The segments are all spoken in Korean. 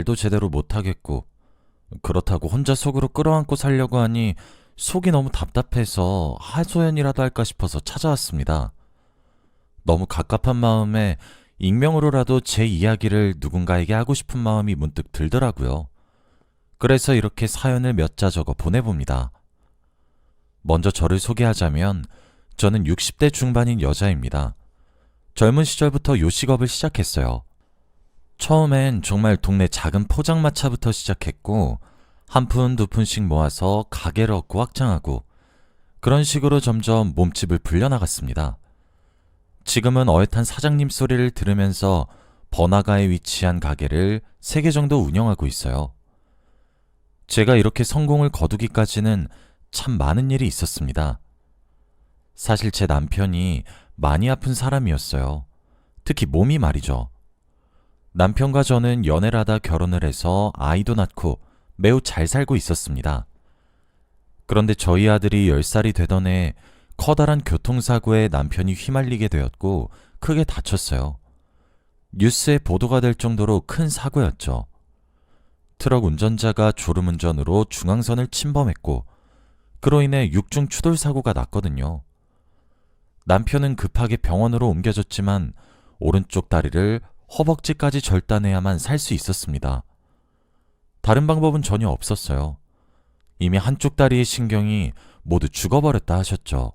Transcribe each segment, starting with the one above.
말도 제대로 못하겠고, 그렇다고 혼자 속으로 끌어안고 살려고 하니 속이 너무 답답해서 하소연이라도 할까 싶어서 찾아왔습니다. 너무 갑갑한 마음에 익명으로라도 제 이야기를 누군가에게 하고 싶은 마음이 문득 들더라고요. 그래서 이렇게 사연을 몇 자 적어 보내봅니다. 먼저 저를 소개하자면 저는 60대 중반인 여자입니다. 젊은 시절부터 요식업을 시작했어요. 처음엔 정말 동네 작은 포장마차부터 시작했고 한 푼 두 푼씩 모아서 가게를 얻고 확장하고 그런 식으로 점점 몸집을 불려나갔습니다. 지금은 어엿한 사장님 소리를 들으면서 번화가에 위치한 가게를 3개 정도 운영하고 있어요. 제가 이렇게 성공을 거두기까지는 참 많은 일이 있었습니다. 사실 제 남편이 많이 아픈 사람이었어요. 특히 몸이 말이죠. 남편과 저는 연애를 하다 결혼을 해서 아이도 낳고 매우 잘 살고 있었습니다. 그런데 저희 아들이 10살이 되던 해 커다란 교통사고에 남편이 휘말리게 되었고 크게 다쳤어요. 뉴스에 보도가 될 정도로 큰 사고였죠. 트럭 운전자가 졸음운전으로 중앙선을 침범했고 그로 인해 6중 추돌 사고가 났거든요. 남편은 급하게 병원으로 옮겨졌지만 오른쪽 다리를 허벅지까지 절단해야만 살 수 있었습니다. 다른 방법은 전혀 없었어요. 이미 한쪽 다리의 신경이 모두 죽어버렸다 하셨죠.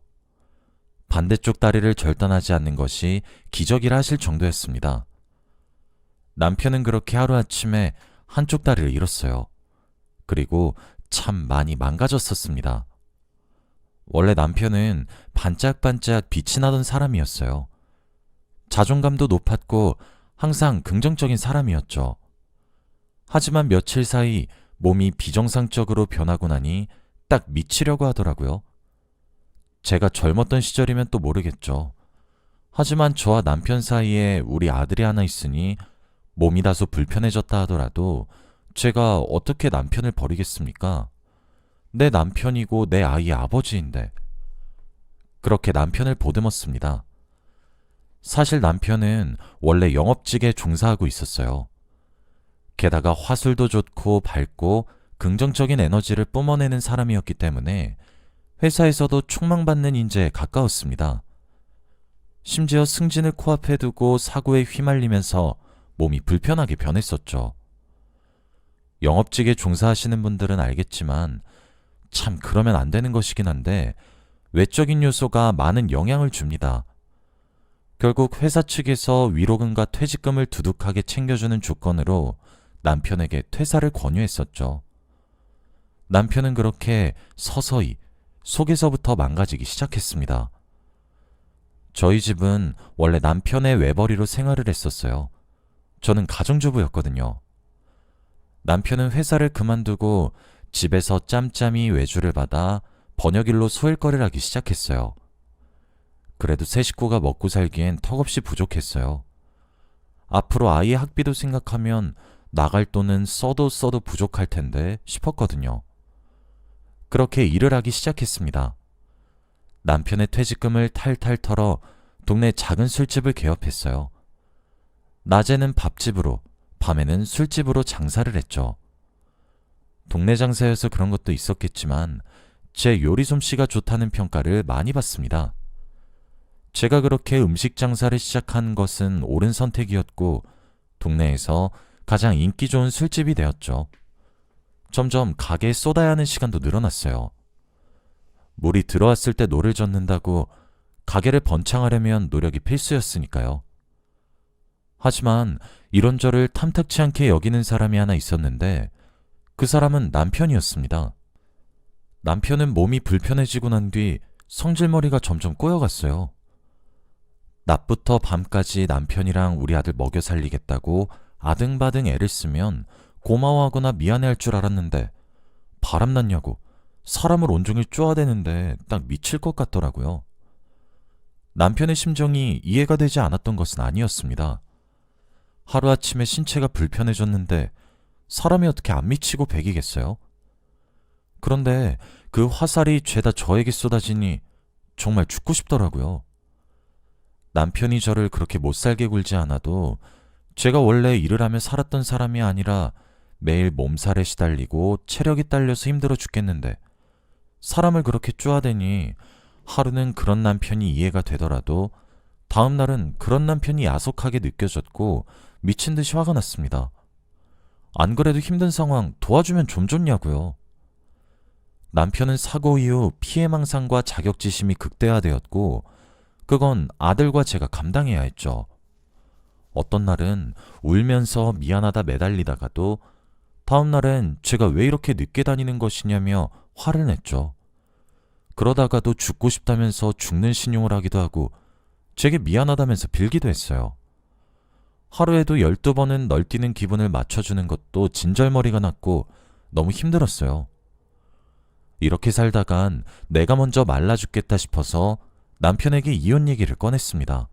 반대쪽 다리를 절단하지 않는 것이 기적이라 하실 정도였습니다. 남편은 그렇게 하루아침에 한쪽 다리를 잃었어요. 그리고 참 많이 망가졌었습니다. 원래 남편은 반짝반짝 빛이 나던 사람이었어요. 자존감도 높았고 항상 긍정적인 사람이었죠. 하지만 며칠 사이 몸이 비정상적으로 변하고 나니 딱 미치려고 하더라고요. 제가 젊었던 시절이면 또 모르겠죠. 하지만 저와 남편 사이에 우리 아들이 하나 있으니 몸이 다소 불편해졌다 하더라도 제가 어떻게 남편을 버리겠습니까? 내 남편이고 내 아이의 아버지인데. 그렇게 남편을 보듬었습니다. 사실 남편은 원래 영업직에 종사하고 있었어요. 게다가 화술도 좋고 밝고 긍정적인 에너지를 뿜어내는 사람이었기 때문에 회사에서도 촉망받는 인재에 가까웠습니다. 심지어 승진을 코앞에 두고 사고에 휘말리면서 몸이 불편하게 변했었죠. 영업직에 종사하시는 분들은 알겠지만 참 그러면 안 되는 것이긴 한데 외적인 요소가 많은 영향을 줍니다. 결국 회사 측에서 위로금과 퇴직금을 두둑하게 챙겨주는 조건으로 남편에게 퇴사를 권유했었죠. 남편은 그렇게 서서히 속에서부터 망가지기 시작했습니다. 저희 집은 원래 남편의 외벌이로 생활을 했었어요. 저는 가정주부였거든요. 남편은 회사를 그만두고 집에서 짬짬이 외주를 받아 번역일로 소일거리를 하기 시작했어요. 그래도 세 식구가 먹고 살기엔 턱없이 부족했어요. 앞으로 아이의 학비도 생각하면 나갈 돈은 써도 부족할 텐데 싶었거든요. 그렇게 일을 하기 시작했습니다. 남편의 퇴직금을 탈탈 털어 동네 작은 술집을 개업했어요. 낮에는 밥집으로, 밤에는 술집으로 장사를 했죠. 동네 장사여서 그런 것도 있었겠지만 제 요리 솜씨가 좋다는 평가를 많이 받습니다. 제가 그렇게 음식 장사를 시작한 것은 옳은 선택이었고 동네에서 가장 인기 좋은 술집이 되었죠. 점점 가게에 쏟아야 하는 시간도 늘어났어요. 물이 들어왔을 때 노를 젓는다고 가게를 번창하려면 노력이 필수였으니까요. 하지만 이런 저를 탐탁치 않게 여기는 사람이 하나 있었는데 그 사람은 남편이었습니다. 남편은 몸이 불편해지고 난 뒤 성질머리가 점점 꼬여갔어요. 낮부터 밤까지 남편이랑 우리 아들 먹여 살리겠다고 아등바등 애를 쓰면 고마워하거나 미안해할 줄 알았는데 바람났냐고 사람을 온종일 쪼아대는데 딱 미칠 것 같더라고요. 남편의 심정이 이해가 되지 않았던 것은 아니었습니다. 하루아침에 신체가 불편해졌는데 사람이 어떻게 안 미치고 배기겠어요? 그런데 그 화살이 죄다 저에게 쏟아지니 정말 죽고 싶더라고요. 남편이 저를 그렇게 못살게 굴지 않아도 제가 원래 일을 하며 살았던 사람이 아니라 매일 몸살에 시달리고 체력이 딸려서 힘들어 죽겠는데 사람을 그렇게 쪼아대니 하루는 그런 남편이 이해가 되더라도 다음 날은 그런 남편이 야속하게 느껴졌고 미친 듯이 화가 났습니다. 안 그래도 힘든 상황 도와주면 좀 좋냐고요. 남편은 사고 이후 피해망상과 자격지심이 극대화되었고 그건 아들과 제가 감당해야 했죠. 어떤 날은 울면서 미안하다 매달리다가도 다음 날엔 제가 왜 이렇게 늦게 다니는 것이냐며 화를 냈죠. 그러다가도 죽고 싶다면서 죽는 신용을 하기도 하고 제게 미안하다면서 빌기도 했어요. 하루에도 12번은 널뛰는 기분을 맞춰주는 것도 진절머리가 났고 너무 힘들었어요. 이렇게 살다간 내가 먼저 말라 죽겠다 싶어서 남편에게 이혼 얘기를 꺼냈습니다.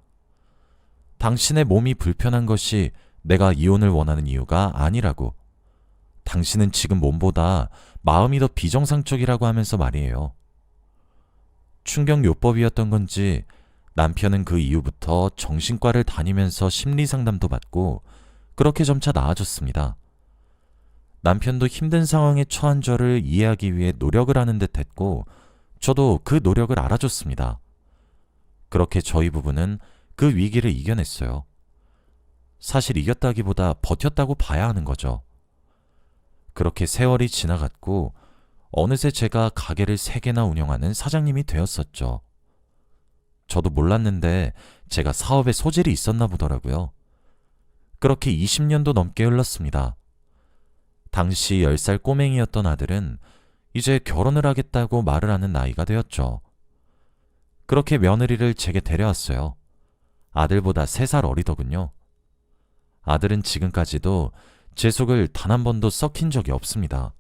당신의 몸이 불편한 것이 내가 이혼을 원하는 이유가 아니라고. 당신은 지금 몸보다 마음이 더 비정상적이라고 하면서 말이에요. 충격요법이었던 건지 남편은 그 이후부터 정신과를 다니면서 심리상담도 받고 그렇게 점차 나아졌습니다. 남편도 힘든 상황에 처한 저를 이해하기 위해 노력을 하는 듯 했고 저도 그 노력을 알아줬습니다. 그렇게 저희 부부는 그 위기를 이겨냈어요. 사실 이겼다기보다 버텼다고 봐야 하는 거죠. 그렇게 세월이 지나갔고 어느새 제가 가게를 3개나 운영하는 사장님이 되었었죠. 저도 몰랐는데 제가 사업에 소질이 있었나 보더라고요. 그렇게 20년도 넘게 흘렀습니다. 당시 10살 꼬맹이였던 아들은 이제 결혼을 하겠다고 말을 하는 나이가 되었죠. 그렇게 며느리를 제게 데려왔어요. 아들보다 3살 어리더군요. 아들은 지금까지도 제 속을 단 한 번도 썩힌 적이 없습니다.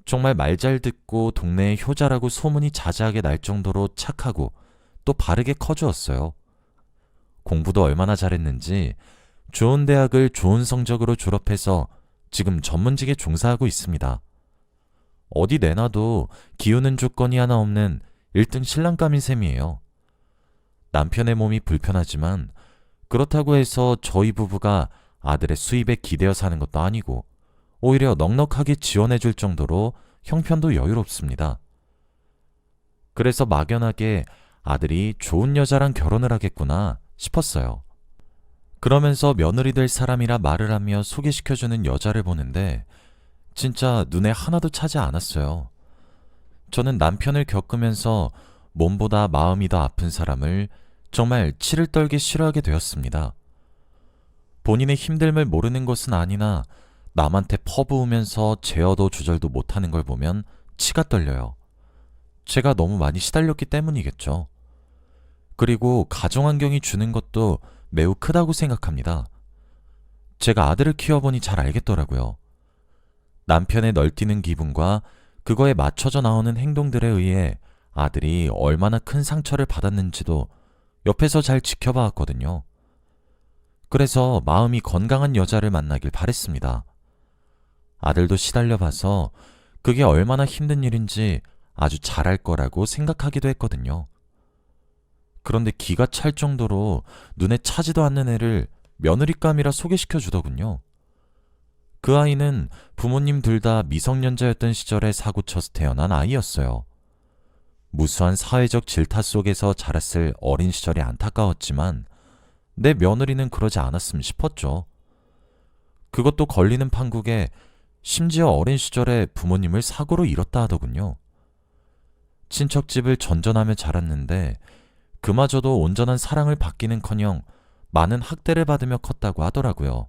정말 말 잘 듣고 동네의 효자라고 소문이 자자하게 날 정도로 착하고 또 바르게 커주었어요. 공부도 얼마나 잘했는지 좋은 대학을 좋은 성적으로 졸업해서 지금 전문직에 종사하고 있습니다. 어디 내놔도 기우는 조건이 하나 없는 1등 신랑감인 셈이에요. 남편의 몸이 불편하지만 그렇다고 해서 저희 부부가 아들의 수입에 기대어 사는 것도 아니고 오히려 넉넉하게 지원해 줄 정도로 형편도 여유롭습니다. 그래서 막연하게 아들이 좋은 여자랑 결혼을 하겠구나 싶었어요. 그러면서 며느리 될 사람이라 말을 하며 소개시켜주는 여자를 보는데 진짜 눈에 하나도 차지 않았어요. 저는 남편을 겪으면서 몸보다 마음이 더 아픈 사람을 정말 치를 떨게 싫어하게 되었습니다. 본인의 힘듦을 모르는 것은 아니나 남한테 퍼부으면서 제어도 조절도 못하는 걸 보면 치가 떨려요. 제가 너무 많이 시달렸기 때문이겠죠. 그리고 가정환경이 주는 것도 매우 크다고 생각합니다. 제가 아들을 키워보니 잘 알겠더라고요. 남편의 널뛰는 기분과 그거에 맞춰져 나오는 행동들에 의해 아들이 얼마나 큰 상처를 받았는지도 옆에서 잘 지켜봐 왔거든요. 그래서 마음이 건강한 여자를 만나길 바랬습니다. 아들도 시달려봐서 그게 얼마나 힘든 일인지 아주 잘할 거라고 생각하기도 했거든요. 그런데 기가 찰 정도로 눈에 차지도 않는 애를 며느리감이라 소개시켜 주더군요. 그 아이는 부모님 둘 다 미성년자였던 시절에 사고쳐서 태어난 아이였어요. 무수한 사회적 질타 속에서 자랐을 어린 시절이 안타까웠지만 내 며느리는 그러지 않았으면 싶었죠. 그것도 걸리는 판국에 심지어 어린 시절에 부모님을 사고로 잃었다 하더군요. 친척집을 전전하며 자랐는데 그마저도 온전한 사랑을 받기는커녕 많은 학대를 받으며 컸다고 하더라고요.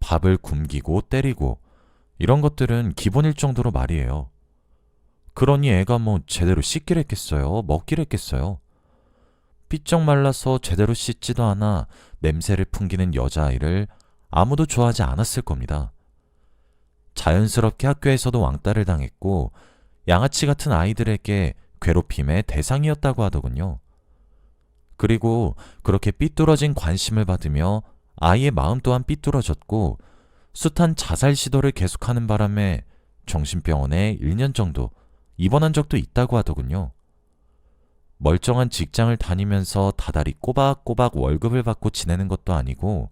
밥을 굶기고 때리고 이런 것들은 기본일 정도로 말이에요. 그러니 애가 뭐 제대로 씻길 했겠어요? 먹길 했겠어요? 삐쩍 말라서 제대로 씻지도 않아 냄새를 풍기는 여자아이를 아무도 좋아하지 않았을 겁니다. 자연스럽게 학교에서도 왕따를 당했고 양아치 같은 아이들에게 괴롭힘의 대상이었다고 하더군요. 그리고 그렇게 삐뚤어진 관심을 받으며 아이의 마음 또한 삐뚤어졌고 숱한 자살 시도를 계속하는 바람에 정신병원에 1년 정도 입원한 적도 있다고 하더군요. 멀쩡한 직장을 다니면서 다달이 꼬박꼬박 월급을 받고 지내는 것도 아니고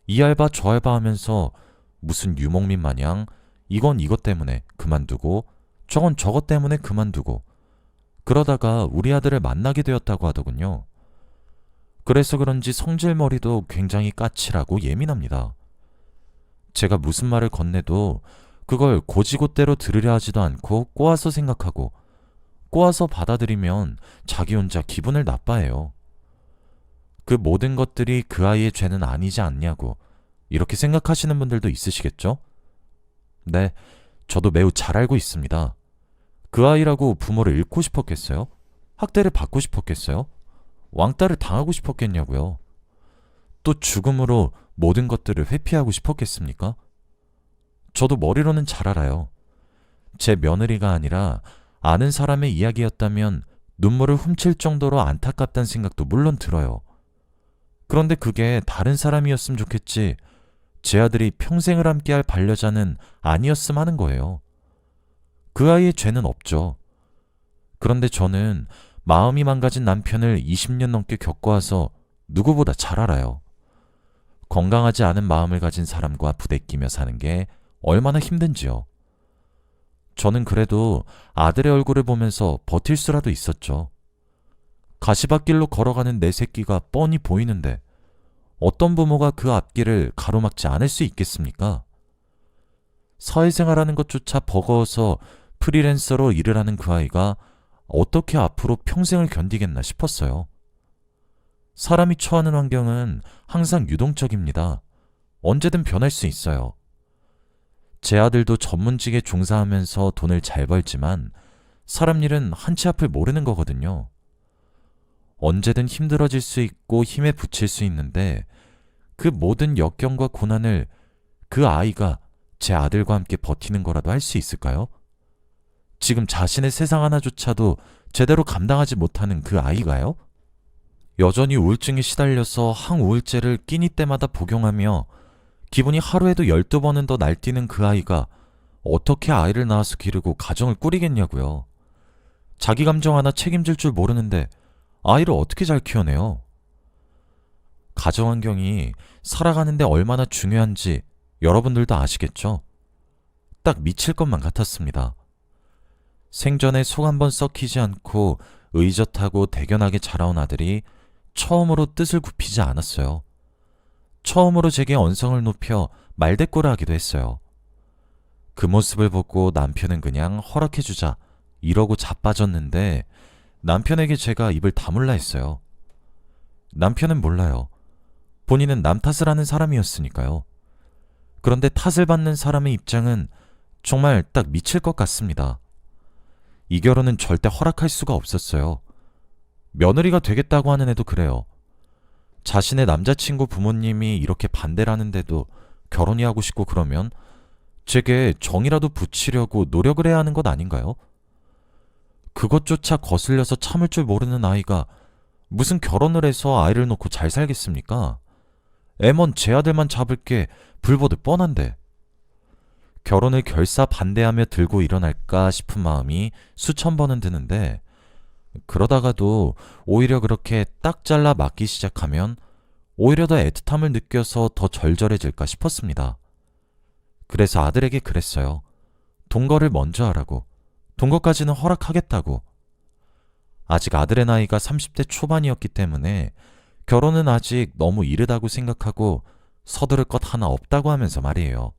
이 알바 저 알바 하면서 무슨 유목민 마냥 이건 이것 때문에 그만두고 저건 저것 때문에 그만두고 그러다가 우리 아들을 만나게 되었다고 하더군요. 그래서 그런지 성질머리도 굉장히 까칠하고 예민합니다. 제가 무슨 말을 건네도 그걸 고지고대로 들으려 하지도 않고 꼬아서 생각하고 꼬아서 받아들이면 자기 혼자 기분을 나빠해요. 그 모든 것들이 그 아이의 죄는 아니지 않냐고 이렇게 생각하시는 분들도 있으시겠죠? 네, 저도 매우 잘 알고 있습니다. 그 아이라고 부모를 잃고 싶었겠어요? 학대를 받고 싶었겠어요? 왕따를 당하고 싶었겠냐고요? 또 죽음으로 모든 것들을 회피하고 싶었겠습니까? 저도 머리로는 잘 알아요. 제 며느리가 아니라 아는 사람의 이야기였다면 눈물을 훔칠 정도로 안타깝다는 생각도 물론 들어요. 그런데 그게 다른 사람이었으면 좋겠지 제 아들이 평생을 함께할 반려자는 아니었음 하는 거예요. 그 아이의 죄는 없죠. 그런데 저는 마음이 망가진 남편을 20년 넘게 겪어와서 누구보다 잘 알아요. 건강하지 않은 마음을 가진 사람과 부대끼며 사는 게 얼마나 힘든지요. 저는 그래도 아들의 얼굴을 보면서 버틸 수라도 있었죠. 가시밭길로 걸어가는 내 새끼가 뻔히 보이는데 어떤 부모가 그 앞길을 가로막지 않을 수 있겠습니까? 사회생활하는 것조차 버거워서 프리랜서로 일을 하는 그 아이가 어떻게 앞으로 평생을 견디겠나 싶었어요. 사람이 처하는 환경은 항상 유동적입니다. 언제든 변할 수 있어요. 제 아들도 전문직에 종사하면서 돈을 잘 벌지만 사람 일은 한치 앞을 모르는 거거든요. 언제든 힘들어질 수 있고 힘에 부칠 수 있는데 그 모든 역경과 고난을 그 아이가 제 아들과 함께 버티는 거라도 할 수 있을까요? 지금 자신의 세상 하나조차도 제대로 감당하지 못하는 그 아이가요? 여전히 우울증에 시달려서 항우울제를 끼니 때마다 복용하며 기분이 하루에도 12번은 더 날뛰는 그 아이가 어떻게 아이를 낳아서 기르고 가정을 꾸리겠냐고요. 자기 감정 하나 책임질 줄 모르는데 아이를 어떻게 잘 키워내요? 가정 환경이 살아가는데 얼마나 중요한지 여러분들도 아시겠죠? 딱 미칠 것만 같았습니다. 생전에 속 한 번 썩히지 않고 의젓하고 대견하게 자라온 아들이 처음으로 뜻을 굽히지 않았어요. 처음으로 제게 언성을 높여 말대꾸를 하기도 했어요. 그 모습을 보고 남편은 그냥 허락해주자 이러고 자빠졌는데 남편에게 제가 입을 다물라 했어요. 남편은 몰라요. 본인은 남 탓을 하는 사람이었으니까요. 그런데 탓을 받는 사람의 입장은 정말 딱 미칠 것 같습니다. 이 결혼은 절대 허락할 수가 없었어요. 며느리가 되겠다고 하는 애도 그래요. 자신의 남자친구 부모님이 이렇게 반대를 하는데도 결혼이 하고 싶고 그러면 제게 정이라도 붙이려고 노력을 해야 하는 것 아닌가요? 그것조차 거슬려서 참을 줄 모르는 아이가 무슨 결혼을 해서 아이를 놓고 잘 살겠습니까? 애먼 제 아들만 잡을 게 불보듯 뻔한데. 결혼을 결사 반대하며 들고 일어날까 싶은 마음이 수천 번은 드는데 그러다가도 오히려 그렇게 딱 잘라 맞기 시작하면 오히려 더 애틋함을 느껴서 더 절절해질까 싶었습니다. 그래서 아들에게 그랬어요. 동거를 먼저 하라고. 동거까지는 허락하겠다고. 아직 아들의 나이가 30대 초반이었기 때문에 결혼은 아직 너무 이르다고 생각하고 서두를 것 하나 없다고 하면서 말이에요.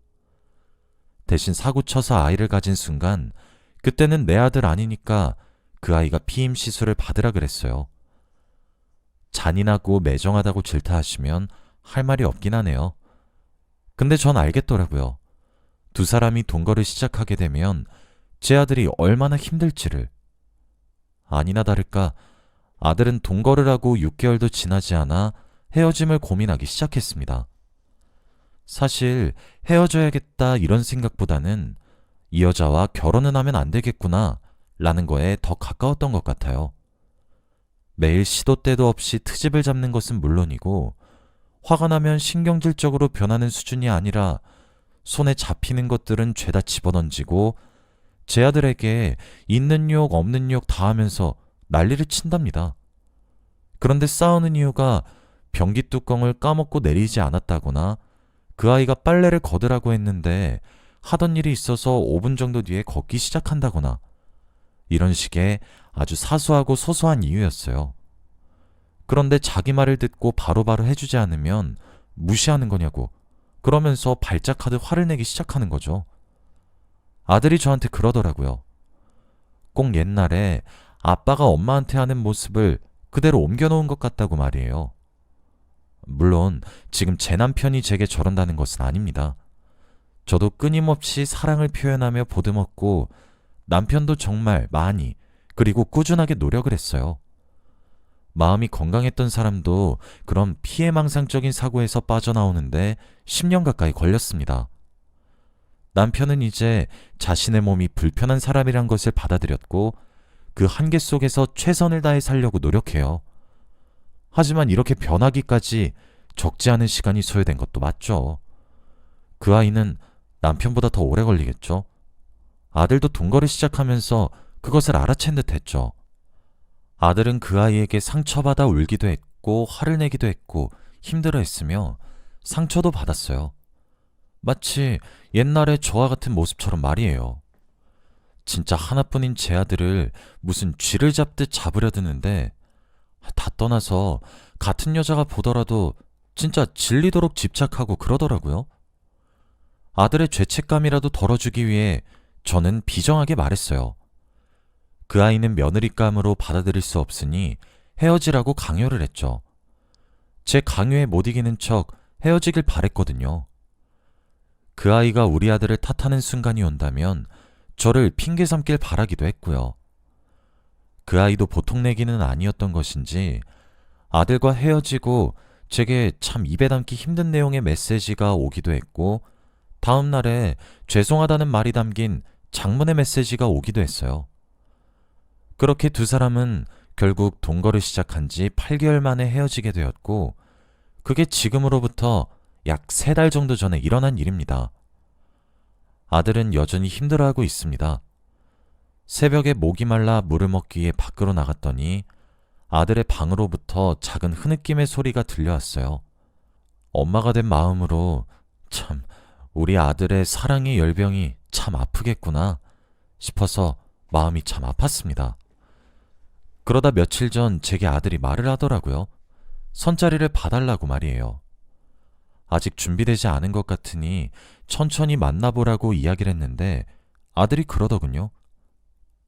대신 사고쳐서 아이를 가진 순간 그때는 내 아들 아니니까 그 아이가 피임 시술을 받으라 그랬어요. 잔인하고 매정하다고 질타하시면 할 말이 없긴 하네요. 근데 전 알겠더라고요. 두 사람이 동거를 시작하게 되면 제 아들이 얼마나 힘들지를. 아니나 다를까 아들은 동거를 하고 6개월도 지나지 않아 헤어짐을 고민하기 시작했습니다. 사실 헤어져야겠다 이런 생각보다는 이 여자와 결혼은 하면 안 되겠구나 라는 거에 더 가까웠던 것 같아요. 매일 시도 때도 없이 트집을 잡는 것은 물론이고 화가 나면 신경질적으로 변하는 수준이 아니라 손에 잡히는 것들은 죄다 집어던지고 제 아들에게 있는 욕 없는 욕 다 하면서 난리를 친답니다. 그런데 싸우는 이유가 변기 뚜껑을 까먹고 내리지 않았다거나 그 아이가 빨래를 걷으라고 했는데 하던 일이 있어서 5분 정도 뒤에 걷기 시작한다거나 이런 식의 아주 사소하고 소소한 이유였어요. 그런데 자기 말을 듣고 바로바로 해주지 않으면 무시하는 거냐고 그러면서 발작하듯 화를 내기 시작하는 거죠. 아들이 저한테 그러더라고요. 꼭 옛날에 아빠가 엄마한테 하는 모습을 그대로 옮겨놓은 것 같다고 말이에요. 물론 지금 제 남편이 제게 저런다는 것은 아닙니다. 저도 끊임없이 사랑을 표현하며 보듬었고 남편도 정말 많이 그리고 꾸준하게 노력을 했어요. 마음이 건강했던 사람도 그런 피해망상적인 사고에서 빠져나오는데 10년 가까이 걸렸습니다. 남편은 이제 자신의 몸이 불편한 사람이란 것을 받아들였고 그 한계 속에서 최선을 다해 살려고 노력해요. 하지만 이렇게 변하기까지 적지 않은 시간이 소요된 것도 맞죠. 그 아이는 남편보다 더 오래 걸리겠죠. 아들도 동거를 시작하면서 그것을 알아챈 듯 했죠. 아들은 그 아이에게 상처받아 울기도 했고 화를 내기도 했고 힘들어했으며 상처도 받았어요. 마치 옛날에 저와 같은 모습처럼 말이에요. 진짜 하나뿐인 제 아들을 무슨 쥐를 잡듯 잡으려 드는데 다 떠나서 같은 여자가 보더라도 진짜 질리도록 집착하고 그러더라고요. 아들의 죄책감이라도 덜어주기 위해 저는 비정하게 말했어요. 그 아이는 며느리감으로 받아들일 수 없으니 헤어지라고 강요를 했죠. 제 강요에 못 이기는 척 헤어지길 바랬거든요. 그 아이가 우리 아들을 탓하는 순간이 온다면 저를 핑계 삼길 바라기도 했고요. 그 아이도 보통 내기는 아니었던 것인지 아들과 헤어지고 제게 참 입에 담기 힘든 내용의 메시지가 오기도 했고 다음 날에 죄송하다는 말이 담긴 장문의 메시지가 오기도 했어요. 그렇게 두 사람은 결국 동거를 시작한 지 8개월 만에 헤어지게 되었고 그게 지금으로부터 약 3달 정도 전에 일어난 일입니다. 아들은 여전히 힘들어하고 있습니다. 새벽에 목이 말라 물을 먹기 위해 밖으로 나갔더니 아들의 방으로부터 작은 흐느낌의 소리가 들려왔어요. 엄마가 된 마음으로 참 우리 아들의 사랑의 열병이 참 아프겠구나 싶어서 마음이 참 아팠습니다. 그러다 며칠 전 제게 아들이 말을 하더라고요. 선자리를 봐달라고 말이에요. 아직 준비되지 않은 것 같으니 천천히 만나보라고 이야기를 했는데 아들이 그러더군요.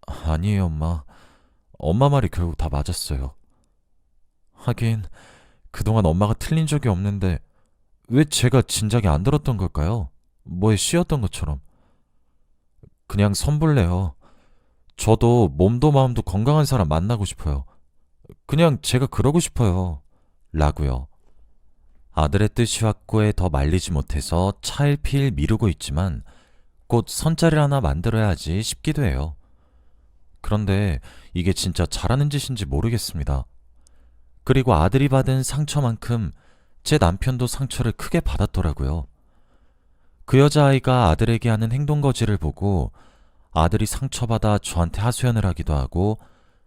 아니에요, 엄마. 엄마 말이 결국 다 맞았어요. 하긴 그동안 엄마가 틀린 적이 없는데 왜 제가 진작에 안 들었던 걸까요? 뭐에 씌었던 것처럼. 그냥 선불래요. 저도 몸도 마음도 건강한 사람 만나고 싶어요. 그냥 제가 그러고 싶어요. 라고요. 아들의 뜻이 확고해 더 말리지 못해서 차일피일 미루고 있지만 곧 선자리를 하나 만들어야지 싶기도 해요. 그런데 이게 진짜 잘하는 짓인지 모르겠습니다. 그리고 아들이 받은 상처만큼 제 남편도 상처를 크게 받았더라고요. 그 여자아이가 아들에게 하는 행동거지를 보고 아들이 상처받아 저한테 하소연을 하기도 하고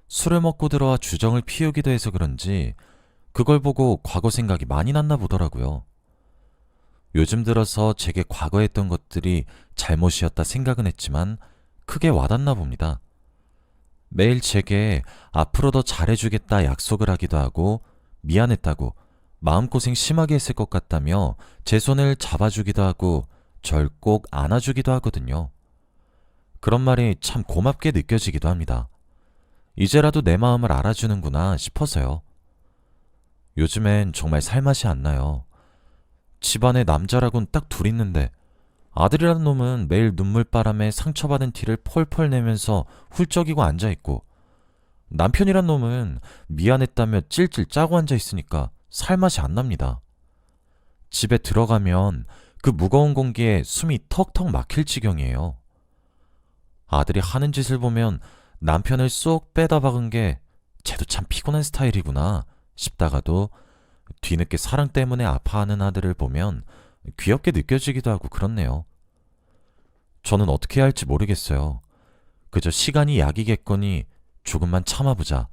술을 먹고 들어와 주정을 피우기도 해서 그런지 그걸 보고 과거 생각이 많이 났나 보더라고요. 요즘 들어서 제게 과거에 했던 것들이 잘못이었다 생각은 했지만 크게 와닿나 봅니다. 매일 제게 앞으로 더 잘해주겠다 약속을 하기도 하고 미안했다고 마음고생 심하게 했을 것 같다며 제 손을 잡아주기도 하고 절 꼭 안아주기도 하거든요. 그런 말이 참 고맙게 느껴지기도 합니다. 이제라도 내 마음을 알아주는구나 싶어서요. 요즘엔 정말 살맛이 안 나요. 집안에 남자라곤 딱 둘 있는데 아들이라는 놈은 매일 눈물바람에 상처받은 티를 폴폴 내면서 훌쩍이고 앉아있고 남편이란 놈은 미안했다며 찔찔 짜고 앉아있으니까 살맛이 안 납니다. 집에 들어가면 그 무거운 공기에 숨이 턱턱 막힐 지경이에요. 아들이 하는 짓을 보면 남편을 쏙 빼다 박은 게 쟤도 참 피곤한 스타일이구나 싶다가도 뒤늦게 사랑 때문에 아파하는 아들을 보면 귀엽게 느껴지기도 하고 그렇네요. 저는 어떻게 해야 할지 모르겠어요. 그저 시간이 약이겠거니 조금만 참아보자.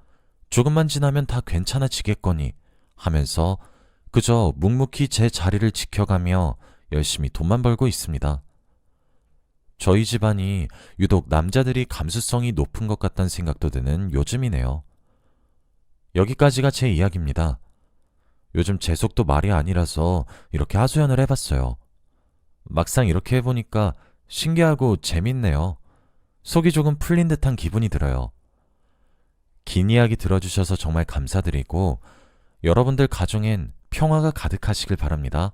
조금만 지나면 다 괜찮아지겠거니 하면서 그저 묵묵히 제 자리를 지켜가며 열심히 돈만 벌고 있습니다. 저희 집안이 유독 남자들이 감수성이 높은 것 같다는 생각도 드는 요즘이네요. 여기까지가 제 이야기입니다. 요즘 제 속도 말이 아니라서 이렇게 하소연을 해봤어요. 막상 이렇게 해보니까 신기하고 재밌네요. 속이 조금 풀린 듯한 기분이 들어요. 긴 이야기 들어주셔서 정말 감사드리고 여러분들 가정엔 평화가 가득하시길 바랍니다.